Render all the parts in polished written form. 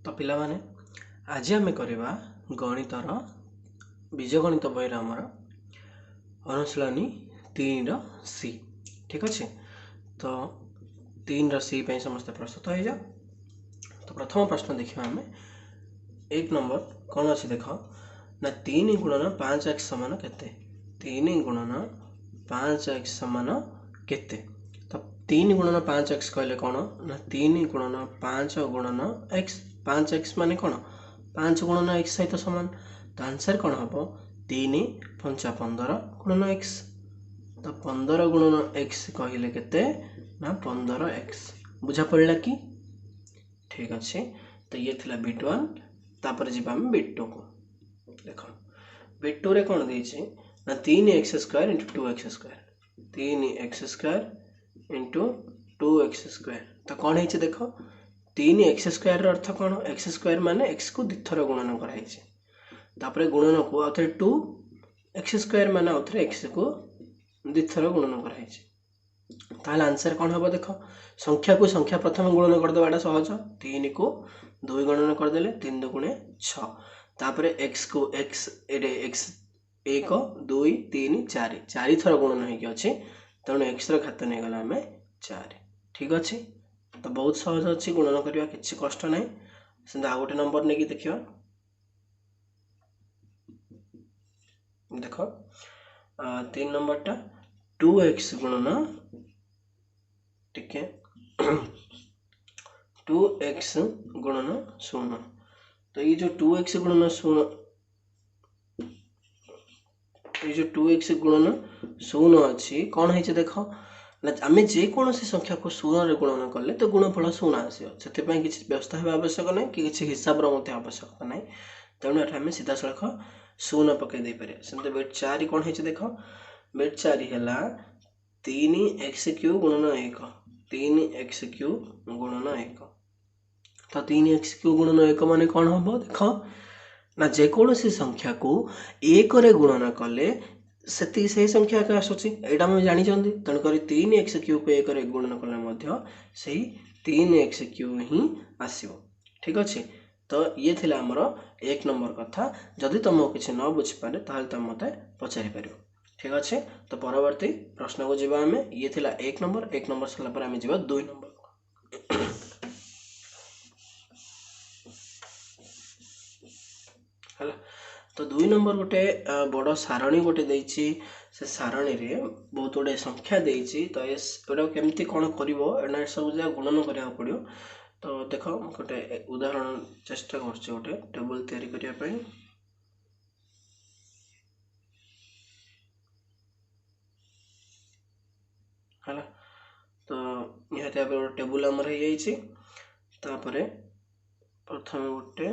तो पिला माने आज आम करवा गणितर बीजगणित बही आमर अनुशीलनी 3 सी। ठीक अच्छे, तो 3 सी समस्त प्रस्तुत हो जाओ। तो प्रथम प्रश्न देखा आम 1 नंबर कौन अच्छे देख ना 3 गुणन 5x समान केते। 3 गुणन 5x समान केते। तो 3 गुणन 5x कहले कौन ना 3 गुणन 5 गुणन x। 5x माने कौन 5 गुणन x सहित समान। तो आंसर कौन हम 3 5 15 गुणन x। तो 15 गुणन x कहले केते ना 15x। बुझा पड़ला कि ठीक अच्छे। तो ये थिला बिट 1। तापर जी बिट 2 को देख बिट 2 रे कौन देछि ना 3x² × 2x²। 3x² × 2x²। तो कौन है देख 3x² अर्थ कौन x² माने x को द्विथर गुणन कराई। तापर गुणन को आउथरे 2x² माने आउथरे x को द्विथर गुणन कराई। ताहले आंसर कौन हम देख संख्या को संख्या प्रथम गुणन कर देवाटा सहज। 3 को 2 गुणन कर देले 3 2 गुणे 6। तापर x को x 1 2 3 4 4 थर गुणन होइके अछि। तेणु x रो घात नहीं गला हमें 4। ठीक अच्छे, तो बहुत सहज अच्छी गुणन करवा किसी कष्ट ना। से आ गोटे नंबर नहीं कि देखिए देख 3 नंबर टा 2x गुणन टिके 2x गुणन 0। तो ये जो 2x गुणन 0 ये जो 2x गुणन 0 अच्छी कौन है देख ना आम जेकोसी संख्या को 0 रे गुणन कले तो गुणफल 0 आसो। से किसी व्यवस्था होगा आवश्यक ना कि हिसाब आवश्यकता ना। तेणु आम सीधा सड़क 0 पकई दे पारे। सेमती बिट 4 कौन है देख बिट 4 है 3x³ गुणन 1। 3x³ गुणन 1। तो 3x³ गुणन 1 मान कौन हम देख ना जेकोसी संख्या को 1 रे गुणन कले से संख्या के आसूची एटा मैं जानी। तेणुक 3x³ को 1 रे गुणन कले से 3x³ ही आसो। ठीक अच्छे, तो ये थी आमर 1 नंबर कथा। जदि तुमको किसी न बुझीपारे ताहले तुम मते पचारि पार। ठीक अच्छे, तो परवर्ती प्रश्न को जीवा आम ये थिला 1 नंबर। 1 नंबर सरला पर आम जीवा 2 नंबर। है तो 2 नंबर गोटे बड़ सारणी गोटे देछि। से सारणी रे बहुत गुड़े संख्या देछि। तो एटा केमती कौन कर सब जगह गुणन करा पड़ो। तो देख गोटे उदाहरण चेष्टा कर गोटे टेबल तैयारी करने। है तो निहत गोटे टेबुल आमर हो जापर प्रथम गोटे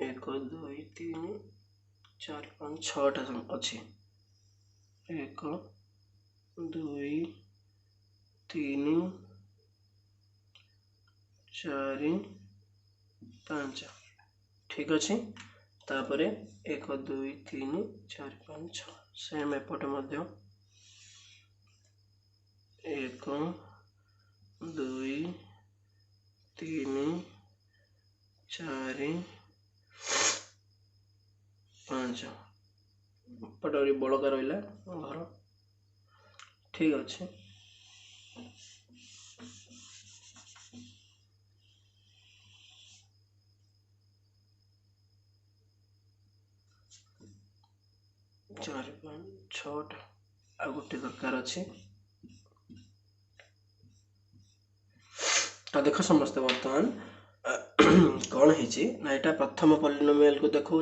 1 2 3 4 5 6टा अच्छी 1 2 3 4 5। ठीक अच्छे, तापर 1 2 3 4 5 6 सेम एपटे 1 2 3 4 5 पटे बड़का रहा घर। ठीक अच्छे, चार 5 6टा आ गोटे दरकार अच्छे। तो देख समस्ते बर्तमान कौन है ना प्रथम पॉलिनोमियल को देखा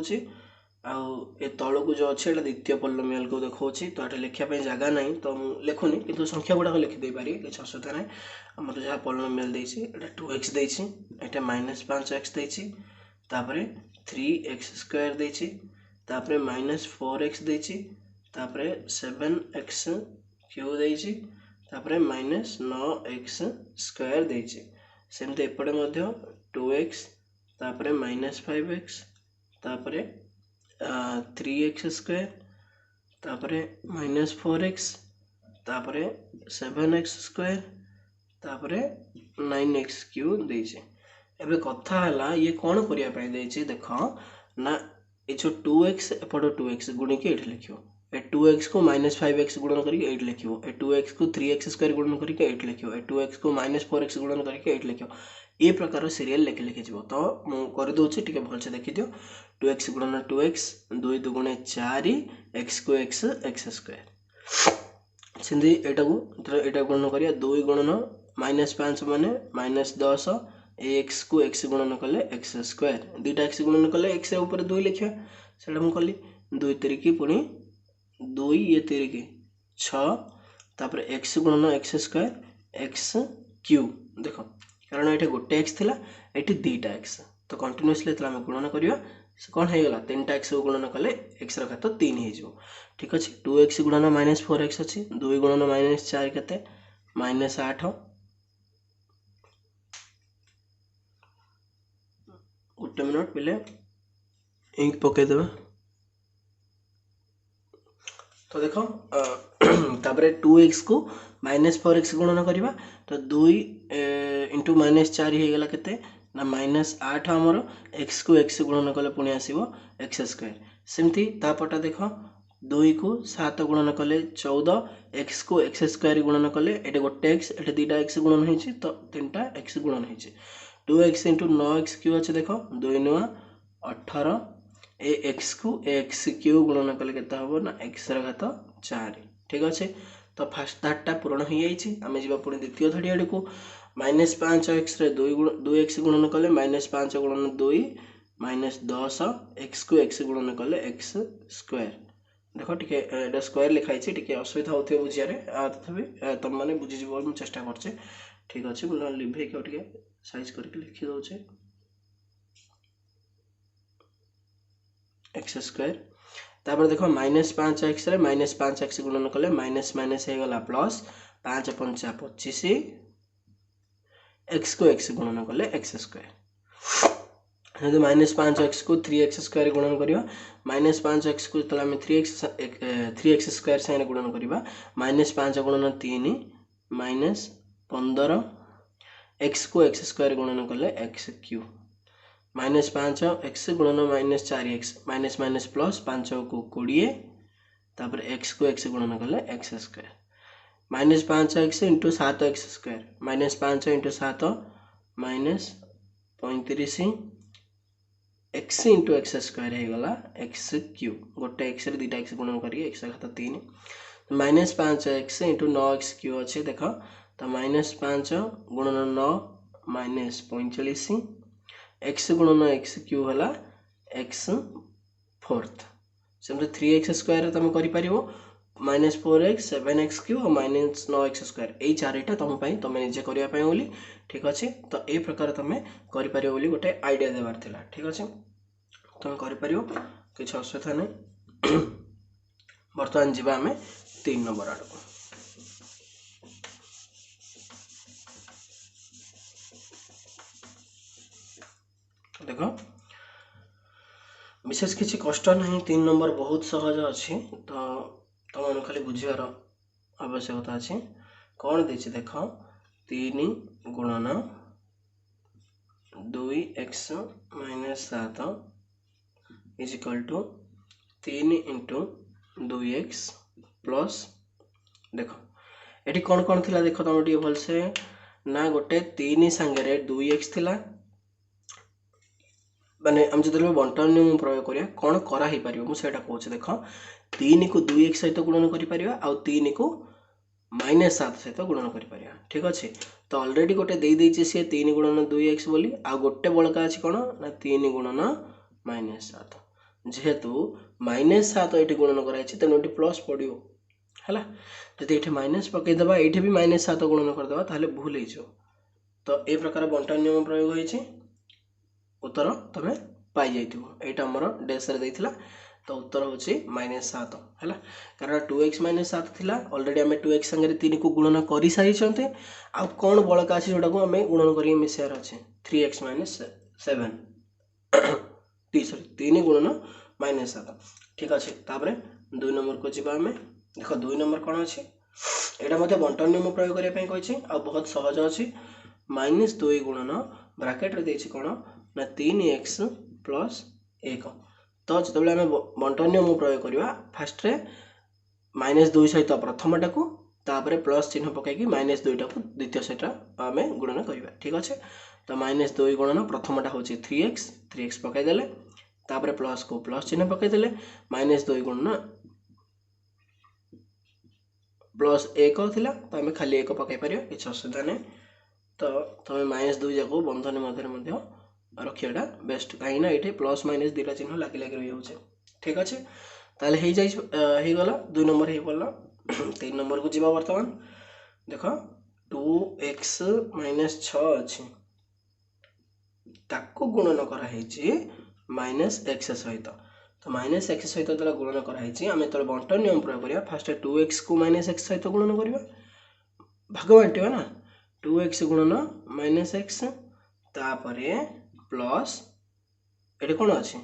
ए तल को जो अच्छे द्वितीय पॉलिनोमियल को देखा। तो ये लिखापी जगह ना तो लिखुनी कि संख्या गुड़ाक लिखिदे पारि किसी असुविधा ना। आमर जहाँ पॉलिनोमियल देछि 2x देछि, एटा -5x देछि, तापर 3x² देछि, तापर -4x देछि, तापर 7x³ देछि, तापर -9x² देछि। सेमते एपटे 2x, तापर -5x, तापर 3x², तापर -4x, तापर 7x², तापर 9x³ देछि। एबे कथा हला ये कौन करिया पाई देछि देख ना ये जो 2x एपट 2x गुणी के एठ लिखियो ए 2x को -5x गुणन करके 8 लिखियो ए 2x को 3x स्क्वायर गुणन करके 8 लिखियो ए 2x को -4x गुणन करके 8 लिखियो ये प्रकार सीरियल लिखि लिखि जिवो तो मु कर दोछि टिके भल से देखि दियो 2x गुणन 2x 2 2 4 x को x x स्क्वायर सिंधी एटा गुणन करिया 2 गुणन -5 माने -10 x को x गुणन कले x स्क्वायर दुटा x गुणन कले x ऊपर 2 लिखिया सेटा मु कली 2 3 पुनी 2 ये 3 6 तापर x गुणन x स्क्वायर x क्यूब देखो कारण एटे गोटे x थिला एटी दुटा x तो कंटीन्यूअसली तला हम गुणन करिया से कोन हे गला 3टा x गुणन कले x र घात 3 हे जो ठीक अछि 2x गुणन -4x अछि 2 गुणन -4 केते -8 गोटे मिनट पहले इंक पके देबा तो देखो तापरे 2x को -4x गुणन करिबा तो 2 इंटू -4 हे गेला केते ना -8 हमर x को x गुणन कले पुणी आसीबो x स्क्वायर सेमती तापटा देखो 2 को 7 गुणन कले 14 x को x स्क्वायर गुणन कले एटे गोटे x एटे दुटा x गुणन हेछि तो तीनटा x गुणन हेछि 2x इंटू 9x क्यू अच्छे देखो 2 9 18 ए x को x क्यू गुणन कले केता होबो ना x र घात 4 ठीक अच्छे तो फर्स्ट धारटा पूर्ण हो जाइछि आमे जिबा पुणी द्वितीय धाडी आडे को -5x रे 2x गुणन कले -5 गुणन 2 -10 x को x गुणन कले x स्क्वायर देखो टिके एटा स्क्वायर लिखाइ छि टिके असुविधा होथे बुझियारे तथापि तुम माने बुझि जिवो हम चेष्टा करछे ठीक अछि बुला लिभे के टिके साइज करके लिखि दउछे x स्क्वायर तापर देखो -5x रे -5x गुणन कले माइनस माइनस हे गला प्लस 5 5 25 x को x गुणन कले x स्क्वायर यदि -5x को 3x स्क्वायर गुणन करियो -5x को तला में 3x स्क्वायर से गुणन करिबा -5 गुणन 3 -15 x को x स्क्वायर गुणन कले x क्यूब -5 x गुणन -4x माइनस माइनस प्लस 5 को 20 तापर x को x गुणन कले x square -5x into 7x square -5 into 7 -35 x into x square हे गला x क्यूब गोटे x रे दुटा x गुणन करी x घात 3 -5x इंटू 9x क्यूब अच्छे देखो तो -5 गुणन 9 -45 x गुणन x क्यूब हला x फोर्थ सेमते 3x स्क्वायर तुम करि परिबो -4x 7x क्यूब और -9x स्क्वायर ए चारिटा तुम पई तुम निजे करिया पई बोली ठीक अछि तो ए प्रकार तुम करि परिबो बोली गोटे आईडिया देबार थिला ठीक अछि तुम करि परिबो किछ असुविधा नै वर्तमान जिबा हमें 3 नंबर आडको देखो विशेष किसी कष्ट नहीं 3 नंबर बहुत सहज अच्छी तो तुम खाली बुझार आवश्यकता अच्छी कौन देछि देख 3 गुणन 2x - 7 is equal to 3 into 2x plus देख ये कौन कौन थिला देख तुम टे भल से ना गोटे 3 सांगे 2x थिला माने हम जब बंटन नियम प्रयोग करिया कौन करा ही परियो मु सेटा कहूँ देख 3 को 2x सहित गुणन करि परिया आ 3 को -7 सहित गुणन करि परिया ठीक अछि तो ऑलरेडी गोटे दे दैछि से 3 गुणन 2x बोली आ गोटे बळका अछि कोन ना 3 गुणन -7 जेहेतु -7 एठी गुणन कराइ छि तनो एठी प्लस पडियो हला जदि एठी माइनस पकई दबा एठी भी -7 गुणन कर दबा ताले भूल हे जो तो ए प्रकार बंटन नियम प्रयोग होई छि उत्तर तमे पाई जाइथिबो एटा हमर डेस रे दैथिला तो उत्तर होछि -7 हैला कारण 2x - 7 थिला ऑलरेडी हमें 2x संगे 3 को गुणन करि सारि छन्ते आ कोन बळका अछि जोटा को हमें गुणन करि मिसेर अछि 3x - 7 3 गुणन -7 ठीक अछि तापरे 2 नंबर को जिबा हमें देखो 2 नंबर कोन अछि एटा मते बंटन नियम प्रयोग करिया पई कहै छी आ बहुत सहज अछि -2 गुणन ब्राकेट रे देछि कोन ना 3x प्लस 1 तो जतबेले आमे बंटन नियम प्रयोग करिवा फास्ट रे -2 सहित प्रथमटा को तापरे प्लस चिन्ह पकाइकी -2 टा को द्वितीय सहित आमे गुणन करिवा ठीक अछि तो -2 गुणन प्रथमटा होछि 3x पकाइ देले तापरे प्लस को प्लस चिन्ह पकाइ देले -2 गुणन प्लस 1 थिला तो आमे खाली 1 पकाइ परियो किछ असुविधा नै तो तमे -2 जाको बंधन मध्य रखियाटा बेस्ट कहीं ना ये प्लस माइनस दुटा चिन्ह लगे लगे रही हो ठीक अच्छे ताले हो गला 2 नंबर हो पड़ा 3 नंबर को जीवा वर्तमान देख 2x - 6 अच्छी ताको गुणन कराई -x सहित तो -x सहित जो गुणन कराई आम जो बंटन नियम प्रयोग करिया फास्ट 2x को -x सहित गुणन करिया भाग बांटिबा ना 2x गुणन -x तापरे प्लस ये कौन अच्छे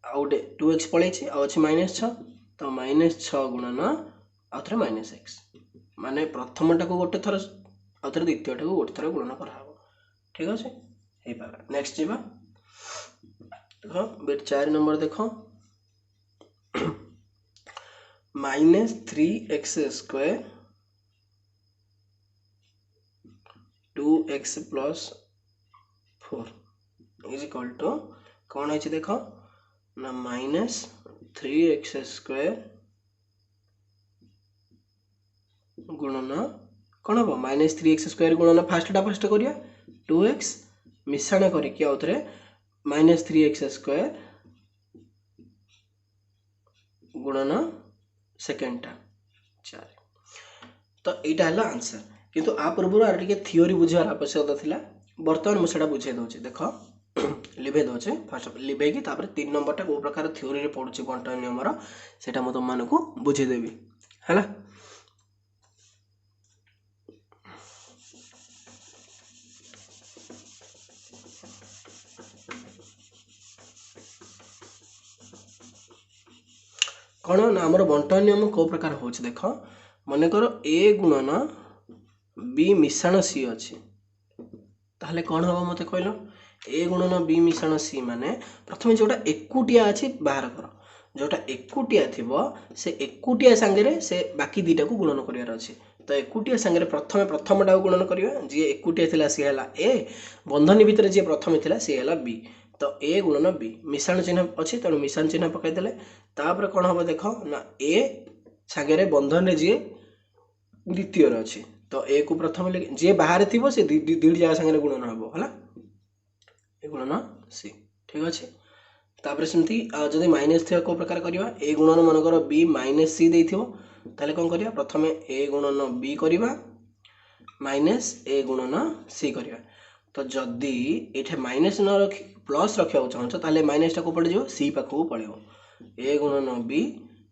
आउटे 2x पलैछि अच्छे -6 तो -6 गुणन आउथरे -x माने प्रथमटा को गोटे थर आउथरे द्वितीयटा को गोटे थर गुणन कराहब ठीक अच्छे हे पारा नेक्स्ट जीवा देखो बिट 4 नंबर देखो -3x² 2x + 4 is equal to कौन है देख ना -3x² गुणन कौन हम -3x² गुणन फास्ट करिया 2x मिश्रण करके आउ थे -3x² गुणन सेकेंडटा 4 तो यहाँ है आंसर किंतु आ पूर्व आर टे थियोरी बुझार आवश्यकता थिला बर्तमान मुझे बुझे दूसरी देख लिभे दौचे फास्ट लिभेकी 3 नंबरटा कौ प्रकार थियोरी रे पढ़ुची बंटन नियम सेटा मु तुम मानक बुझेदेवी है कौन ना आमर बंटन नियम कौ प्रकार हो देख मनकर ए गुणन बी मिश्रण सी अच्छी ताहले कौन हम मत कहल ए गुणन बी मिश्रण सी माने प्रथम जोटा एकुटिया अच्छी बाहर कर जोटा एकुटिया थी से एकुटिया सांगे से बाकी दुटा को गुणन करार अच्छे तो एकुटिया सांगे प्रथमटा गुणन करिया जी एकुटिया थिला सी है ए बंधनी भितर जी प्रथम थिला सी है बी तो ए गुणन बी मिश्रण चिन्ह अच्छी तेणु मिश्रण चिन्ह पकईदे तापर कौन हम देख ना ए सांगे बंधन जी द्वितीय अच्छी तो ए को प्रथम जी बाहर थी से दुईटी जगह सांगे गुणन हम है गुणन सी ठीक अच्छे तापर सेमती जदि माइनस थी कौ प्रकार करवा ए गुणन मनकर बी -c देथिबो ताले कौन करिया प्रथम ए गुणन बी करवा माइनस ए गुणन सी करवा तो जदि ये माइनस न रखी प्लस रखा चाहो ताले माइनसटा को पड़ जाओ सी पाखक पड़ो ए गुणन बी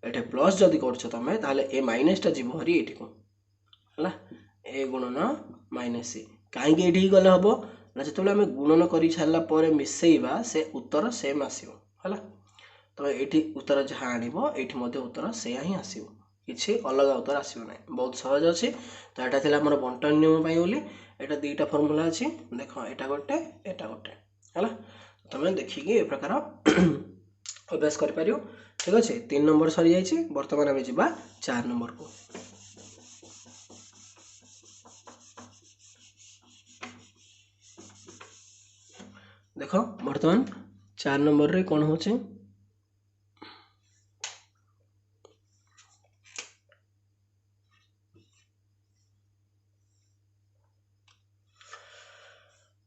ये प्लस जदि कर तुम ताले ए माइनसटा जीव हरी ये है ए गुणन -c कहीं गले हम ना जो आम गुणन कर सारापर मिसेवा से उत्तर सेम आसो है तो ये उत्तर जहाँ आणव ये उत्तर से ही आसो किसी अलग उत्तर आसो ना बहुत सहज अच्छे तो यहाँ थी आम बंटन नियम बोली यहाँ दुईटा फर्मूला अच्छी देख यहाँ गोटे है तुम देखिए ये प्रकार अभ्यास कर ठीक अच्छे 3 नंबर सरी जाइए बर्तमान आम जा 4 नंबर को देख बर्तमान 4 नंबर रे कौन हो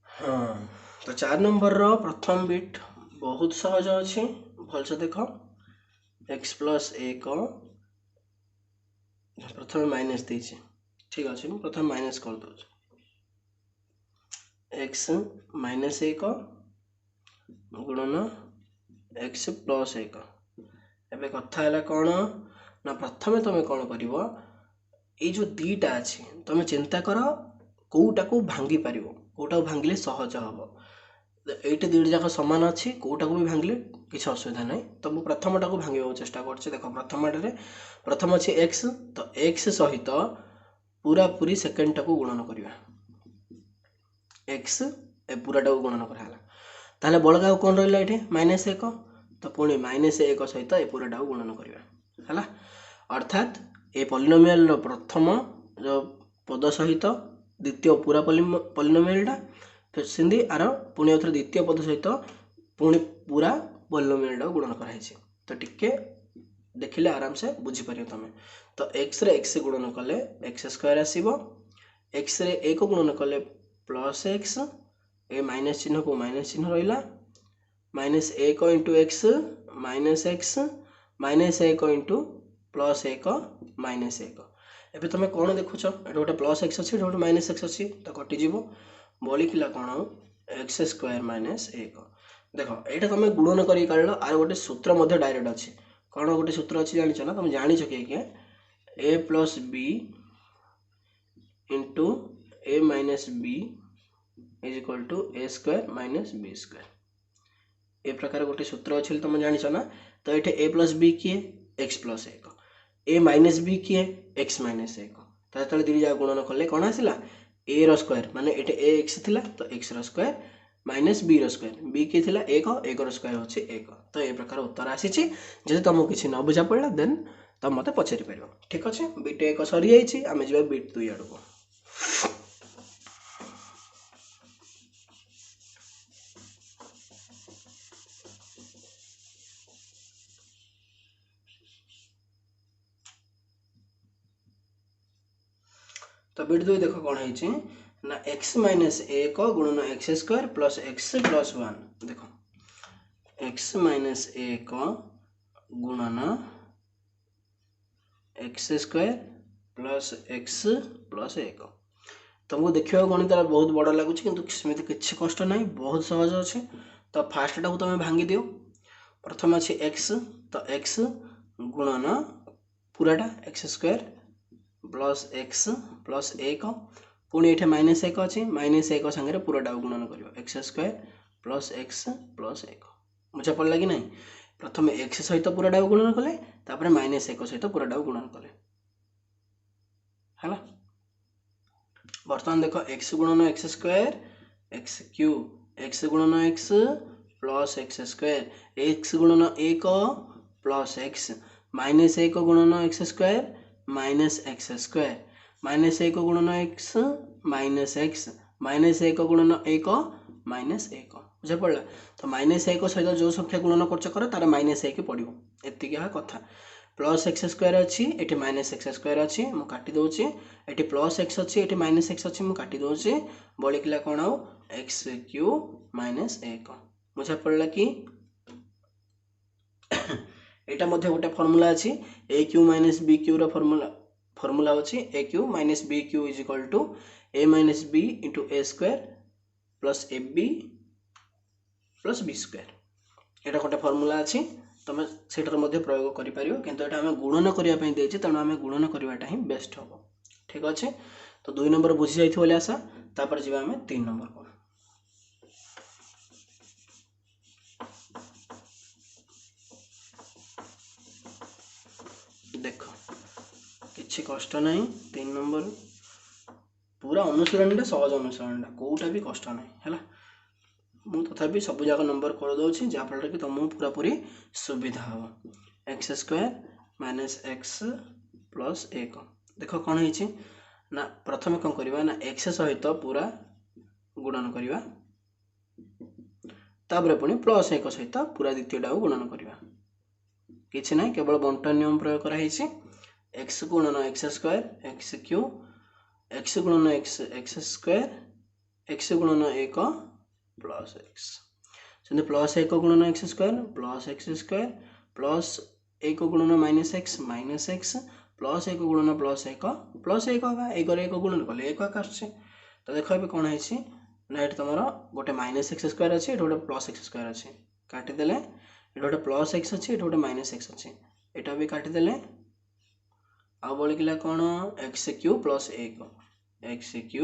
हाँ तो 4 नंबर रो प्रथम बिट बहुत सहज अच्छे भलसे देख x + 1 प्रथम माइनस देछि ठीक अच्छे मुझे प्रथम माइनस कर दो x -1 गुणन x + 1 एबे कथा है कौन ना प्रथम तुम कौन कर ये जो दीटा अच्छे तुम चिंता कर कौटा को भांगी पार कौटा भांगिले सहज हम ये दुईट जाक सामान अच्छी कौटा को भी भांगिले किसी असुविधा ना तो मुझे प्रथमटा को भांगे चेष्टा कर देख प्रथम अच्छे x तो x सहित पूरा पूरी सेकेंडटा को गुणन करवा x ए पूराटा को गुणन कराला ताहले बळका कोन रहिला एठी -1 तो पुणी -1 सहित ए पूराटा को गुणन करिवा हला अर्थात ए पॉलिनोमियल रो प्रथम जो पद सहित द्वितीय पूरा पॉलिनोमियलटा फिर सिंधी आर पुणी अथर द्वितीय पद सहित पुणी पूरा पॉलिनोमियलटा गुणन कराइछि तो टिके देखिले आराम से बुझी परियो तमे तो x रे x गुणन कले x² आसीबो x रे a को गुणन कले +x ए माइनस चिन्ह को माइनस चिन्ह रहिला -1 * x -x -1 * +1 -1 एबे तमे कोन देखुछ एटा गोटे +x अछि एटा गोटे -x अछि तो कटि जीवो बळी किला कोन x² - 1 देखो एटा तमे गुणन करी काढलो आर गोटे सूत्र मध्ये डायरेक्ट अछि कोन गोटे सूत्र अछि जानि छ ना तुम जानि छ के a + b * a - b = a² - b² ए प्रकार गोटे सूत्र अछि तुम जानि छ ना तो एठे a + b किए x + 1 a - b किए x - 1 तो तले दी जा गुणन कले कोन आसिला a रो स्क्वायर माने एठे ax थिला तो x रो स्क्वायर माइनस b रो स्क्वायर b के थिला 1 1 रो स्क्वायर होछि 1 तो ए प्रकार उत्तर आसीछि जे तुमको किछि न बुझा पड़ला देन तुम मते पछेरि परिबो ठीक अछि बिट 1 सरी जाइछि आमे जेबा बिट 2 आडको तो बिट 2 देखो कोन हैछि ना x - 1 गुणन x² + x + 1 देखो x - 1 गुणन x² + x + 1 तुमको देखियो गणित बहुत बड़ लागुछि किंतु समिति किछि कष्ट नाही बहुत सहज अछि तो फास्ट टा को तुम भांगी दियो प्रथम अछि x तो x गुणन पूराटा x² + x + 1 पुणी एठे -1 अछि -1 संगे पूराटा गुणन करियो x² + x + 1 मुझे पड़ला कि नहीं प्रथम x सहित पूराटा गुणन कले तापर -1 सहित पूराटा गुणन कले हला वर्तमान देखो x गुणन x² x³ x गुणन x + x² x गुणन 1 + x -1 गुणन x² -x² -1 गुणन x -x -1 गुणन 1 -1 बुझे पड़ला तो -1 सहित जो संख्या गुणन करछ कर तार -1 पड़िबो एति के कथा +x² अछि एठी -x² अछि मु काटि दोछि एठी +x अछि एठी -x अछि मु काटि दोछि बळी किला कोन आउ x³ - 1 बुझा पड़ला कि एटा मध्ये गोटे फार्मूला अछि aq - bq रो फार्मूला अछि aq - bq = a - b * a² + ab + b² एटा गोटे फार्मूला अछि तमे सेटर मध्ये प्रयोग करि परियो किंतु एटा हम गुणन करिया पई देछि तनो हम गुणन करिवाटा ही बेस्ट हो ठीक अछि तो 2 नंबर बुझी जाइथि बोले आशा तापर जिबा हम 3 नंबर को देखो किछि कष्ट नाही 3 नंबर पूरा अनुसरणटा सहज अनुसरणटा कोउटा भी कष्ट नाही हैला मु तथापि सब जाक नंबर कर दोछि जा फल कि तुम पूरा पूरी सुविधा हो x² - x + 1 देखो कोन हैछि ना प्रथम कोन करबा ना x सहित पूरा गुणन करबा तापर पुनी +1 सहित पूरा द्वितीयटा गुणन करबा किछि नाही केवल बंटन नियम प्रयोग करा हैछि x गुणन x² x³ x गुणन x² x गुणन 1 + x सेने +1 गुणन x² + x² + 1 गुणन -x -x +1 गुणन +1 +1 होगा 1 रे 1 गुणन कले 1 का आछे तो देखो एबे कोन हैछि ना एट तमरो गोटे -x² अछि एट गोटे +x² अछि काटि देले एट गोटे +x अछि एट गोटे -x अछि एटा भी काटि देले आ बोली किला कोन x³ + 1 x³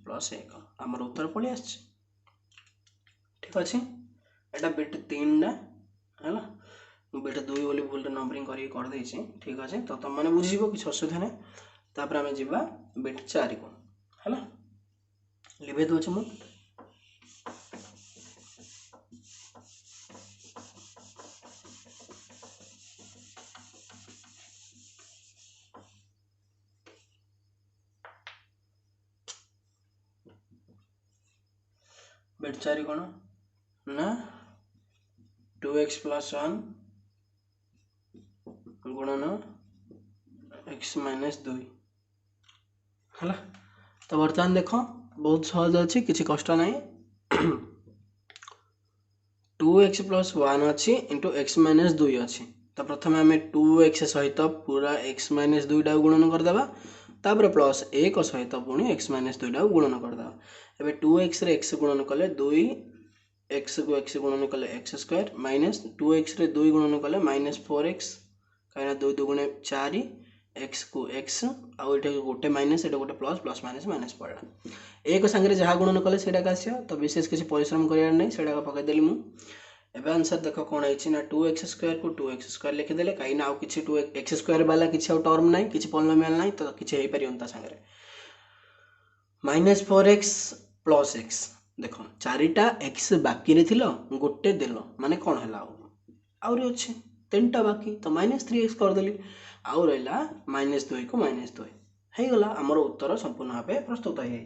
+ 1 हमर उत्तर पळि आछि ठीक अछि एटा बिट 3 ना हैला बिट 2 बोली भूल नंबरिंग कर दै छी ठीक अछि तो तुम माने बुझिबो कि असुविधा नै तापर हमें जिबा बिट 4 को हैला लिबे दो छ मु बिट 4 कौन ना 2x + 1 गुणन x - 2 है। तो बर्तमान देख बहुत सहज अच्छी किसी कष्ट ना 2x + 1 अच्छी इंटू x - 2 अच्छी। तो प्रथम आम 2x सहित पूरा x - 2 टा गुणन करदे तापर प्लस 1 सहित पुणी x - 2 टा गुणन करदे। एबे 2x रे x गुणन कले 2 x को x गुणन कले x² माइनस 2x रे 2 गुणन कले -4x कहीं 2 2 4 x को x आउ ये गोटे माइनस ये गोटे प्लस प्लस माइनस माइनस पड़ा एक संगे जहाँ गुणन कले से आसिया। तो विशेष किसी परिश्रम करार नहीं से पकईदेली मुझे आंसर देख कौन है ना 2x² को 2x² लिखिदेले कहीं आउ कि 2x² वाला किसी टर्म ना कि पॉलिनोमियल ना तो किसी हो पार सागर -4x + x देख 4टा x बाकी रे थिलो गोटे देल माने कौन है आउरी अच्छे 3टा बाकी तो -3x करदेली आउ रहा -2 को -2 हो गला आमर उत्तर संपूर्ण भाव प्रस्तुत हो जाए।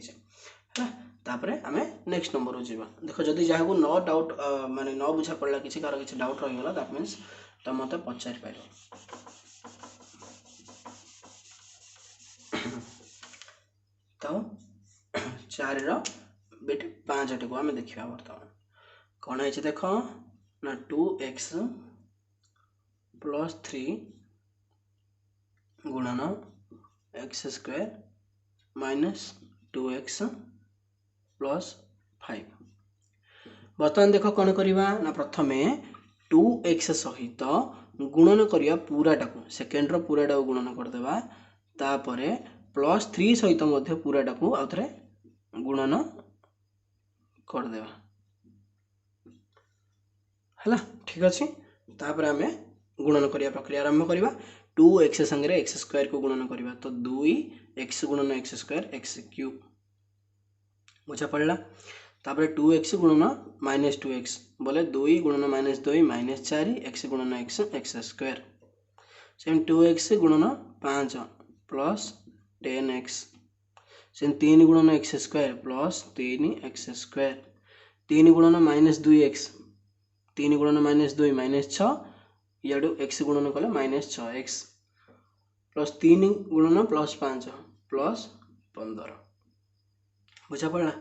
तापरे आम नेक्स्ट नंबर को जीवा देख जदि जहाँ को न डाउट माने न बुझा पड़ा किसी कार किसी डाउट रहीगला दैट मीन्स तो मत पचारि पार। तो 4 बिट 5 को आम देखा बर्तमान कौन है देख ना 2x + 3 गुणन x² - 2x + 5। बर्तमान देख कौन करवा ना प्रथमे 2x सहित गुणन करिया पूराटा को सेकेंड पूराटा को गुणन करदेवा तापरे +3 सहित मध्य पूराटा को आउ थे गुणन करदेवा है ठीक अच्छे। तापर आम गुणन करिया प्रक्रिया आरंभ करवा 2x संगे x² को गुणन करवा तो 2x गुणन x² x³ बुझा पड़ा। तापर 2x गुणन -2x बोले 2 गुणन -2 -4 x गुणन x x² सेम 2x गुणन 5 + 10x सेम 3 गुणन x² + 3x², 3 गुणन -2x 3 गुणन -2 -6 इडू x गुणन कले -6x + 3 गुणन +5 + 15 बुझा पड़ा।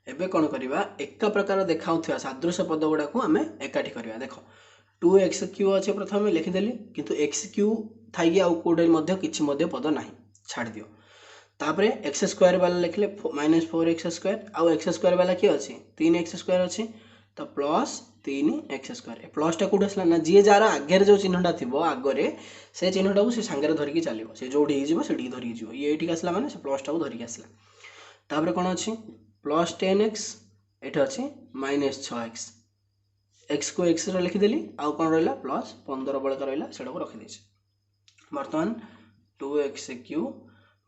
एबे कौन करवा एक प्रकार देखा सादृश्य पद गुड़ा को आम एकाठी करवा देख 2x³ अच्छे प्रथम लिखिदेली किंतु x³ थी आउ कौटे किसी पद ना छाड़ दियो तापर x² वाला लिखले -4x² आउ x² वाला किए अच्छे 3x² अच्छे तो +3x² प्लसटा कौट आसला ना जी जार आगे जो चिन्हटा थी आगे से चिन्हटा को सांगे धरिकी चलो से जो से धरिकी जीव ये आसला माने से प्लसटा को धरिकी आसला। तापर कौन अच्छी +10x ये अच्छे -6x x को x लिखिदेली आउ कौन रहा +15 बड़का रहा से रखीदे। बर्तमान 2x³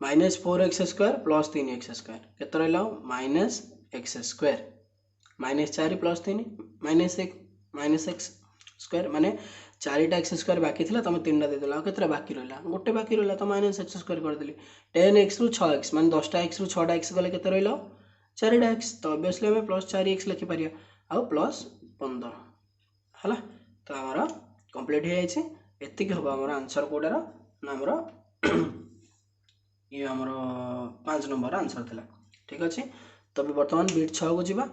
-4x² + 3x² केत रहा -x² -4 + 3 -1 माने 4टा x² बाकी थी तुम 3टा देदेल के बाकी रहा गोटे बाकी रहा तो -x² करदेली 10x ରୁ 6x मान 10टा x ରୁ 6टा x गले के रहा 4टा x तो ऑब्वियसली आम +4x लिखिपर आउ +15 है। तो आमर कंप्लीट हो जाए एति हम आम आंसर कौटार ना आमर ये आमर 5 नंबर आंसर थिला ठीक अच्छे। तो बर्तमान बिट 6 को जीवा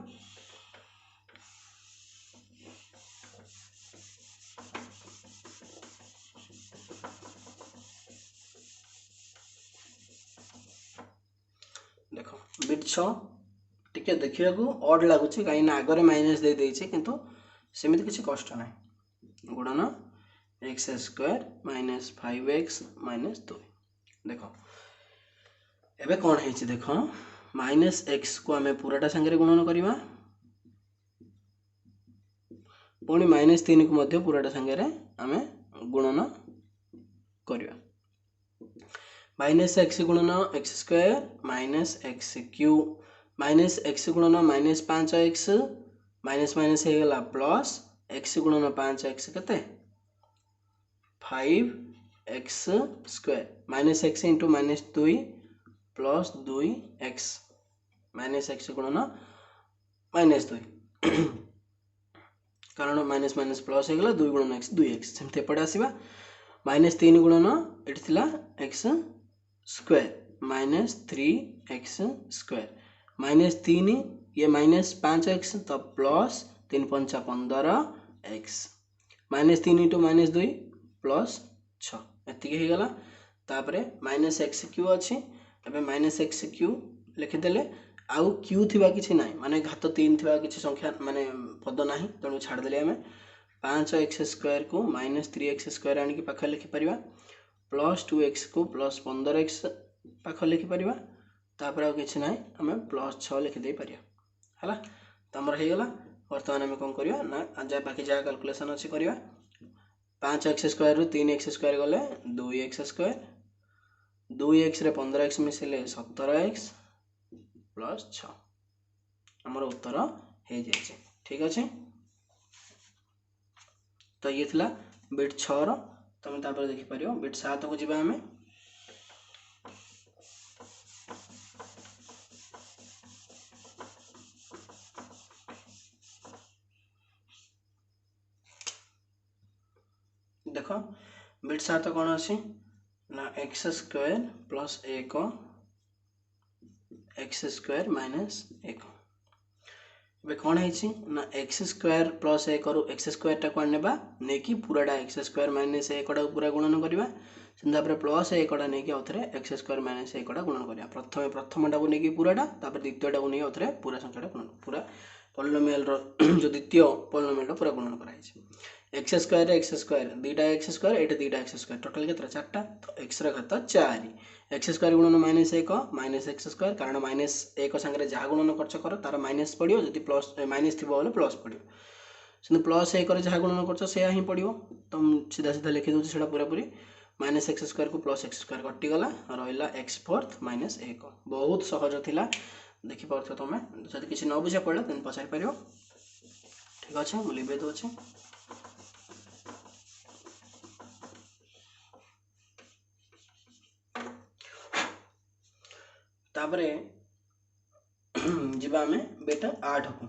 देख बिट 6 टिके देखा अड लगुच कहीं आगे माइनस दे देइछे किंतु सेमिति किसी कष्ट ना गुणन x² - 5x - 2 देख एबे कौन है देख -x को आम पूराटा संगे गुणन करवा पुणी -3 को मध्य पूराटा संगे आम गुणन करवा -x गुणन x² -x³ -x गुणन -5x माइनस हो गला प्लस x गुणन 5x केते 5x² -x into -2 + 2x -x गुणन -2 कारण माइनस माइनस प्लस हो गला 2 गुणन x 2x सेमते एपटे आसीबा -3 गुणन एठी थिला x स्क्वायर -3x स्क्वायर -3 ये -5x तो प्लस 3 पंचा 15x -3 * -2 प्लस 6 एति हे गला तापरे -x³ अछि एबे -x³ लिखिदेले आउ क्यू थिबा किछि नाही माने घात 3 थिबा किछि संख्या माने पद नाही तणु छाड़ देले हमें 5x² को -3x² आनी कि पाख लिखि परिबा प्लस 2x को प्लस 15x पाख लिखि परिबा तापर आ किछि नाही हमें प्लस 6 लिखि दे परिया हला तमर हे गला वर्तमान हमें कोन करिया ना जा बाकी जा कैलकुलेशन अछि करिया 5x² रु 3x² गले 2x² 2x रे 15x मिसिले 17x प्लस 6 हमर उत्तर हे जाय छै ठीक अछि तो ये थिला बिट 6 रो तमे तापर देखि परियो बिट 7 को जिबा हमें देखो बिट 7 कोन अछि ना x² प्लस 1 x² माइनस 1 बे कौन है ना x² प्लस 1 करू x² टा कोन नेबा ने कि पूराडा x² माइनस 1 टा पूरा गुणन करबा सिंधा पर प्लस 1 टा ने कि औथरे x² माइनस 1 टा गुणन करबा प्रथम टा को ने कि पूराडा तापर द्वितीय टा को ने औथरे पूरा संख्या टा गुणन पूरा पॉलिनोमियल रो जो द्वितीय पॉलिनोमियल पूरा गुणन कराई छै x² दुईटा x² एटा दुईटा x² टोटल केतरा चारटा तो x रा घात 4 x² गुणन -1 -x² कारण -1 संगे जहा गुणन खर्च कर तार माइनस पड़ियो जदि प्लस माइनस थिबो बोले प्लस पड़ियो सिंधु प्लस 1 रे जहा गुणन खर्च से ही पड़ियो तो सीधा सीधा लिखि दउ सेटा पूरा पूरी -x² को प्लस x² कटि गला रहइला x4 -1 बहुत सहज थिला देखि परथो तमे जदि किछि न बुझा पड़ला तन पचारि परियो ठीक अछि मु लिबे दउ छै तापरे जिबा में बेटा 8 को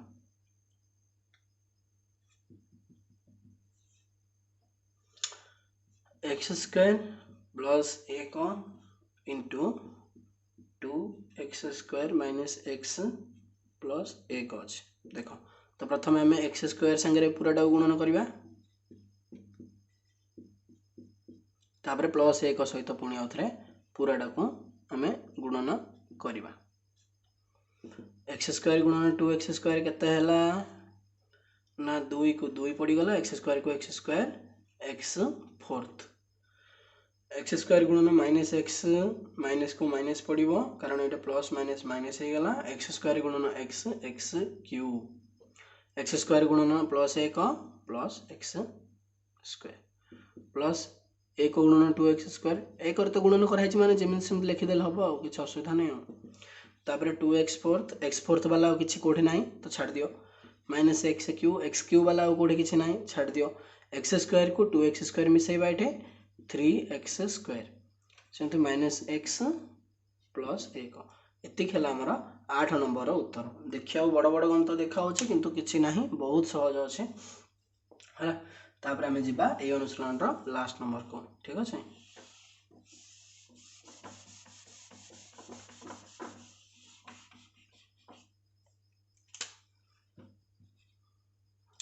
x² plus 1 into 2x² minus x plus 1 अछि देखो तो प्रथम हमें x² संगे पूराटा गुणन करबा तापरे प्लस 1 सहित पुणी आउथरे पूराटा को हमें गुणन करबा x² गुणन 2x² केते हला ना 2 को 2 पड़ी गला x² को x² x4 x² गुणन -x माइनस को माइनस पड़िबो कारण एटा प्लस माइनस माइनस हे गला x² गुणन x x³ x² गुणन प्लस 1 प्लस x² प्लस 1 गुणन 2x² 1 तो गुणन कराई माने जेमिन सिम लिखि देल हबो आ किछ असुविधा नै हो तापरे 2x4 वाला किछि कोठी नाही तो छाड़ दियो -x³ वाला कोठी किछि नाही छाड़ दियो x² को 2x² मिसेबा एठे 3x² सेंते -x प्लस 1 एति खेला हमर 8 नंबर उत्तर देखिया बड़ बड़ गणित देखा होछि किंतु किछि नाही बहुत सहज अछि हला तापर हमें जिबा ए अनुसरण रो लास्ट नंबर को ठीक अछि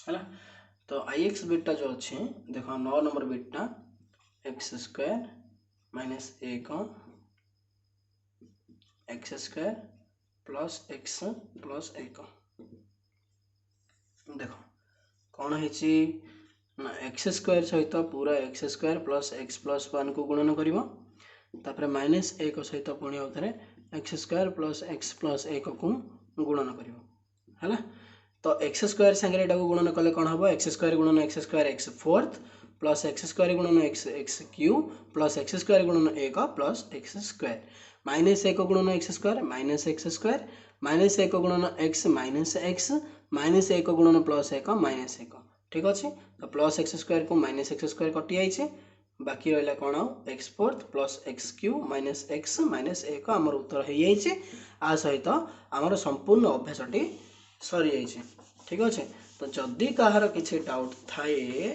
हला तो ix बिटा जो अछि देखो 9 number beta x² minus 1 x² plus x plus 1 देखो कौन है ना x² सहित पूरा x² प्लस x प्लस 1 को गुणन करिवो तापर -1 सहित पुणी आउथरे x² प्लस x प्लस 1 को गुणन करिवो हला तो x² संगे एटा को गुणन कले कोन हबो x² गुणन x² x4 प्लस x² गुणन x x³ प्लस x² गुणन 1 प्लस x² -1 गुणन x² माइनस x² -1 गुणन x माइनस x -1 गुणन प्लस 1 माइनस 1 ठीक अछि तो प्लस x² को माइनस x² कटि जाई छै बाकी रहला कोन x4 plus x³ minus x minus 1 हमर उत्तर हे जाई छै आ सहित हमर संपूर्ण अभ्यासटी सरी जाई छै। ठीक अच्छे। तो जदि कहार किसी डाउट थाए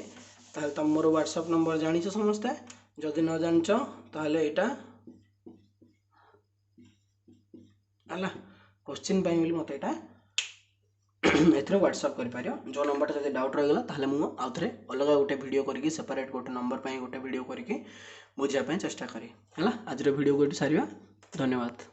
ताहले तुम मोर व्हाट्सएप नंबर जानिଛ समस्ते, जदि न जानिଛ ताहले एटा हला क्वेश्चन पाई बोली मते एटा एथरे व्हाट्सएप कर पारियो। जो नंबर जदि डाउट रह गला ताहले मु आउ थरे अलग गोटे वीडियो करके सेपरेट गोटे नंबर पाई गोटे वीडियो करके बुझिया पाई चेष्टा करी हला। आज वीडियो को सारिया। धन्यवाद।